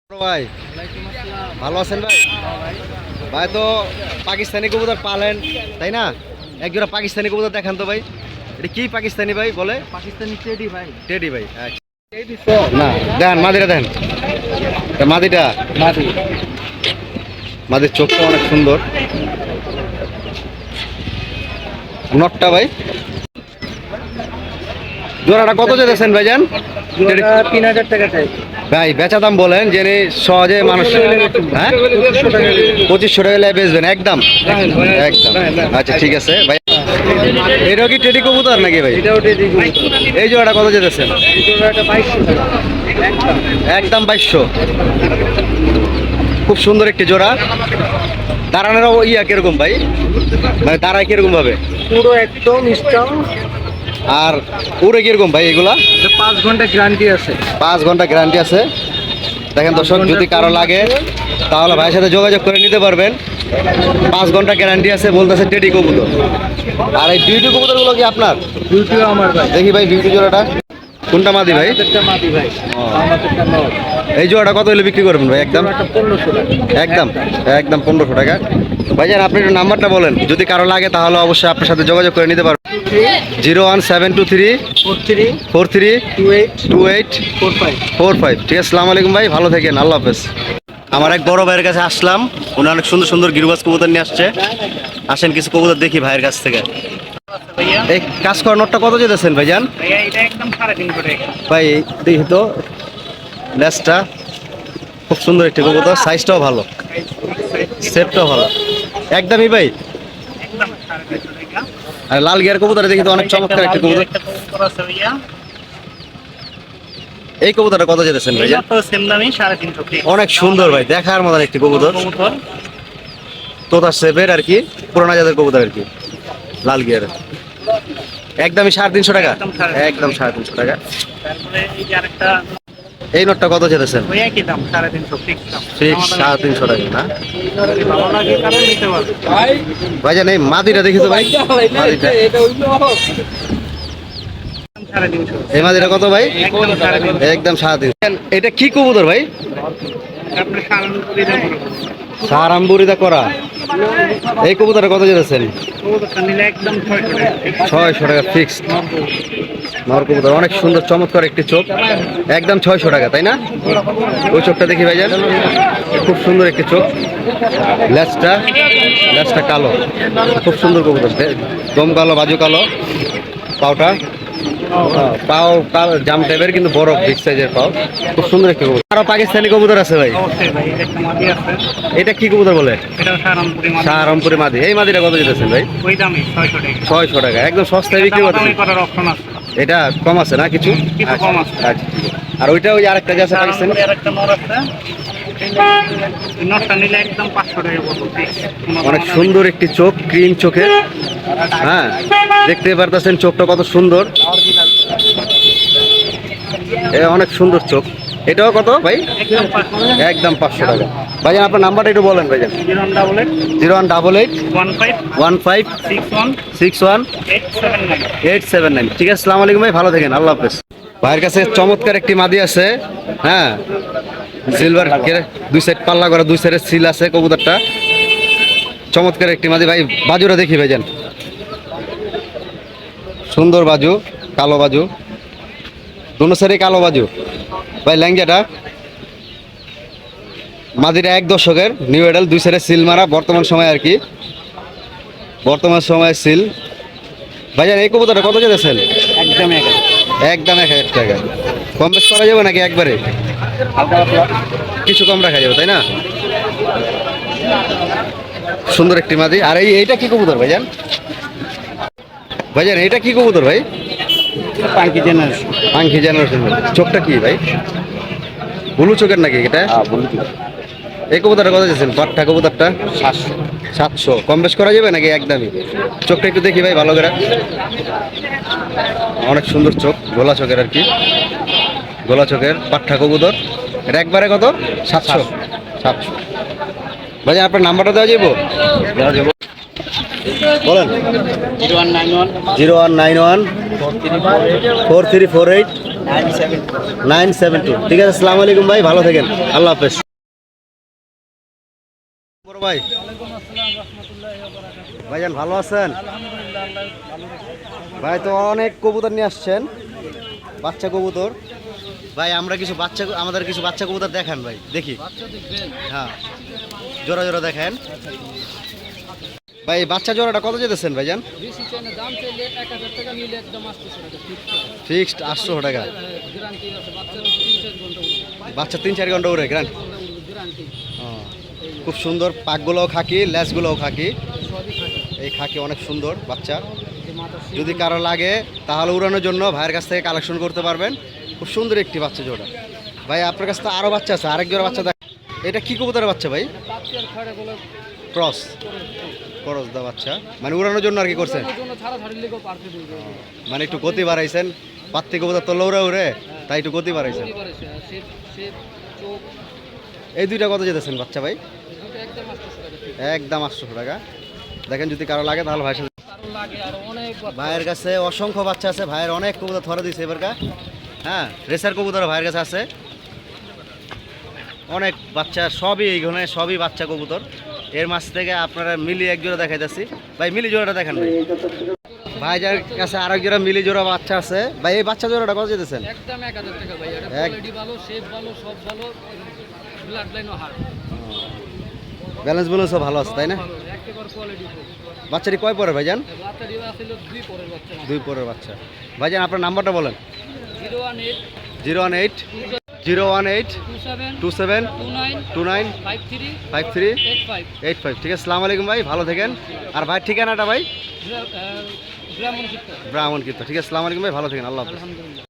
ভাই ভালো আছেন ভাই? ভাই তো পাকিস্তানি কবুতর পালেন তাই না? এক জোড়া পাকিস্তানি কবুতর দেখান তো ভাই। এটা কি পাকিস্তানি ভাই বলে? পাকিস্তানি টেডি ভাই। টেডি ভাই, আচ্ছা। না দেন মাদিটা দেন, মাদিটা মাদি মাদির চোখটা অনেক সুন্দর। নটটা ভাই জোড়াটা কত চেয়েছেন ভাইজান? 3000 টাকা চাই ভাই বেচা দাম বলেন যে সহজে মানুষ, হ্যাঁ 2500 টাকা হলে বেচবেন একদম একদম। আচ্ছা ঠিক আছে ভাই। এটাও কি টেডি কবুতর নাকি ভাই? এটাও টেডি এই জোড়াটা কত যেতেছেন? এই জোড়াটা 2200 টাকা একদম 2200। খুব সুন্দর একটি জোড়া। দাঁড়ানোর ইয়া কিরকম ভাই, মানে দাঁড়ায় কিরকম ভাবে? পুরো একদম স্ট্রং। আর উড়ে কিরকম ভাই এগুলা? 5 ঘন্টা গ্যারান্টি আছে। 5 ঘন্টা গ্যারান্টি আছে। দেখেন দর্শক, যদি কারো লাগে তাহলে ভাইয়ের সাথে যোগাযোগ করে নিতে পারবেন। 5 ঘন্টা গ্যারান্টি আছে বলতেছে টেডি কবুতর। আর এই বিউটি কবুতরগুলো কি আপনার? বিউটিও আমার ভাই। দেখি ভাই বিউটি জোড়াটা কোনটা মাদি ভাই? আমাদেরটা মাদি ভাই। আমাদেরটা নর। এই জোড়াটা কত হলে বিক্রি করবেন ভাই? একদম জোড়াটা 1500 টাকা একদম একদম 1500 টাকা। ভাইজান আপনি একটু নাম্বারটা বলেন, যদি কারো লাগে তাহলে অবশ্যই আপনার সাথে যোগাযোগ করে নিতে পারবেন। 01723 43 43 28 28 45 45। ঠিক আছে, আসসালামু আলাইকুম ভাই, ভালো থাকেন, আল্লাহ হাফেজ। আমার এক বড় ভাইয়ের কাছে আসলাম, উনি অনেক সুন্দর সুন্দর গিরবাজ কবুতর নিয়ে আসছে। আসেন কিছু কবুতর দেখি ভাইয়ের কাছ থেকে। এই কাজ করার নোটটা কত যেতেছেন ভাইজান? এটা একদম 350 টাকা ভাই দেখি তো লেসটা খুব সুন্দর একটি কবুতর, সাইজটাও ভালো, সেটটাও ভালো, একদমই ভাই। একদম 350 টাকা। আর লাল গিয়ার কবুতর দেখি তো অনেক চমৎকার একটি কবুতর। এই কবুতরটা কত যেতেছেন ভাই? এটা তো সেম দামই 350 টাকা। অনেক সুন্দর ভাই, দেখার মতন একটি কবুতর, তোতা শেপের আর কি, পুরানা জাতের কবুতর আর কি, লাল গিয়ার। একদমই 350 টাকা, একদম 350 টাকা। তারপরে এই যে আরেকটা এই নোটটা কত যেতেছেন? ওই একই দাম 350 ফিক্স দাম। ফিক্স 350 টাকা না যদি ভালো লাগে তাহলে নিতে পারবে। ভাইজান? এই মাদিটা দেখি তো ভাই, মাদিটা, এই মাদিটা কত ভাই? একদম 350। এটা কি কবুতর ভাই? আপনি সারানুপুরি দাম সারাম্বুরিদা করা। এই কবুতরটা কত যেতেছেন? কবুতরটা নিলে একদম 600 টাকা। 600 টাকা ফিক্স। নর কবুতর, অনেক সুন্দর চমৎকার একটি চোখ, একদম 600 টাকা তাই না? ওই চোখটা দেখি ভাইজান, খুব সুন্দর একটি চোখ, লেজটা লেজটা কালো, খুব সুন্দর কবুতর, দম কালো, বাজু কালো, পাওটা পাও কাল জাম টাইপের কিন্তু বড় বিগ সাইজের পাও, খুব সুন্দর একটি কবুতর। আরো পাকিস্তানি কবুতর আছে ভাই? অবশ্যই ভাই, এটা একটা মাদি আছে। এটা কি কবুতর বলে? এটা সারানুপুরি মাদি। শাহরামপুরি মাদি। এই মাদিটা কত যেতেছেন ভাই? ওই দামই 600 টাকা। 600 টাকা, একদম সস্তায় বিক্রি করতেছেন। দামাদামি করার অপশন আছে। এটা কম আছে না কিছু? কিছু কম আছে। আচ্ছা ঠিক আছে। আর ওইটা ওই আরেকটা যে আছে পাকিস্তানি, সারানুপুরি আরেকটা নর আছে। এই নরটা নিলে একদম 500 টাকা পড়বে ফিক্স। অনেক সুন্দর একটি চোখ, ক্রিম চোখের, হ্যাঁ দেখতে পারতেছেন চোখটা কত সুন্দর, অনেক সুন্দর চোখ। এটাও কত ভাই? একদম 500 একদম 500 টাকা। ভাইজান আপনার নাম্বারটা একটু বলেন ভাইজান। 018 0188 15 15 61 61 879। 879। ঠিক আছে, আসসালামু আলাইকুম ভাই, ভালো থাকেন, আল্লাহ হাফেজ। ভাইয়ের কাছে চমৎকার একটি মাদি আছে, হ্যাঁ সিলভার, দুই সাইড পাল্লা করা, দুই সাইডের সিল আছে কবুতরটা, চমৎকার একটি মাদি। ভাই বাজুরা দেখি ভাইজান, সুন্দর বাজু, কালো বাজু, দুনো সাইডে কালো বাজু। ভাই ল্যাংজাটা মাদিটা 1 দশকের নিউ এডাল, দুই সাইডে সিল মারা, বর্তমান সময় আর কি, বর্তমান সময় সিল। ভাইজান এই কবুতরটা কত যেতেছেন? একদম একদম 1000 টাকা। কম বেশ করা যাবে নাকি একবারে? কিছু কম রাখা যাবে তাই না? সুন্দর একটি মাদি। আর এইটা কি কবুতর ভাইজান? ভাইজান এইটা কি কবুতর ভাই? পাঙ্কি জেনারেশন। পাঙ্কি জেনারেশন। চোখটা কি ভাই, ব্লু চোখের নাকি এটা? এই কবুতরটা কত যাচ্ছেন? পাট্টা কবুতরটা 700। কম বেশ করা যাবে নাকি একদমই? চোখটা একটু দেখি ভাই ভালো করে, অনেক সুন্দর চোখ, গোলা চোখের আর কি, গোলা চোখের পাট্টা কবুতর। এটা একবারে কত? 700। ভাই আপনার নাম্বারটা দেওয়া যাবো? বলেন। 0191 0191 4348 972। ঠিক আছে, আসসালামু আলাইকুম ভাই, ভালো থাকেন, আল্লাহ হাফেজ। বড় ভাই, ভাইজান ভালো আছেন? ভাই তো অনেক কবুতর নিয়ে আসছেন, বাচ্চা কবুতর। ভাই আমরা কিছু বাচ্চা, আমাদের কিছু বাচ্চা কবুতর দেখান ভাই, দেখি। হ্যাঁ, জোড়া জোড়া দেখেন ভাই। এই বাচ্চা জোড়াটা কত যেতেছেন ভাইজান? ফিক্সড 800 টাকা। বাচ্চা 3-4 ঘন্টা উড়ে গ্রান্ট। খুব সুন্দর, পাকগুলোও খাকি, ল্যাসগুলোও খাকি। এই খাকি অনেক সুন্দর বাচ্চা। যদি কারো লাগে তাহলে উড়ানোর জন্য ভাইয়ের কাছ থেকে কালেকশন করতে পারবেন। খুব সুন্দর একটি বাচ্চা জোড়া। ভাই আপনার কাছে তো আরও বাচ্চা আছে, আরেক জোড়া বাচ্চা দেখ। এটা কি কবুতরের বাচ্চা ভাই? ক্রস, ক্রস দা বাচ্চা, মানে উড়ানোর জন্য আর কি করছেন? মানে একটু গতি বাড়াইছেন, পাত্তি কবুতর তো লৌড়া উড়ে, তাই একটু গতি বাড়াইছেন। এই দুইটা কত যেতেছেন বাচ্চা ভাই? একদম 800 টাকা। দেখেন যদি কারো লাগে তাহলে ভাইয়ের সাথে। ভাইয়ের কাছে অসংখ্য বাচ্চা আছে, ভাইয়ের অনেক কবুতর ধরে দিয়েছে এবারকার। হ্যাঁ, রেসার কবুতর ভাইয়ের কাছে আছে অনেক বাচ্চা, সবই এইখানে সবই বাচ্চা কবুতর। এর মাছ থেকে আপনারা মিলি এক জোড়া দেখাইতেছি ভাই, মিলি জোড়াটা দেখেন ভাই। ভাই যার কাছে আরেক জোড়া মিলি জোড়া বাচ্চা আছে ভাই। এই বাচ্চা জোড়াটা কত যেতেছেন? একদম 1000 টাকা ভাই। এটা কোয়ালিটি ভালো, শেপ ভালো, সব ভালো, ব্লাড লাইনও হার্ড, ব্যালেন্স ব্যালেন্সও ভালো আছে তাই না? একেবারে কোয়ালিটি ফুল। বাচ্চাটি কয় পরে ভাইজান? বাচ্চাটি আসলে 2 পরের বাচ্চা। 2 পরের বাচ্চা। ভাইজান আপনার নাম্বারটা বলেন। 018 018 018 27 29 53 85। ঠিক আছে, আসসালামু আলাইকুম ভাই, ভালো থাকেন। আর ভাই ঠিকানাটা ভাই? ব্রাহ্মণকীর্ত। ঠিক আছে, আসসালামু আলাইকুম ভাই, ভালো থাকেন, আল্লাহ হাফেজ। আলহামদুলিল্লাহ।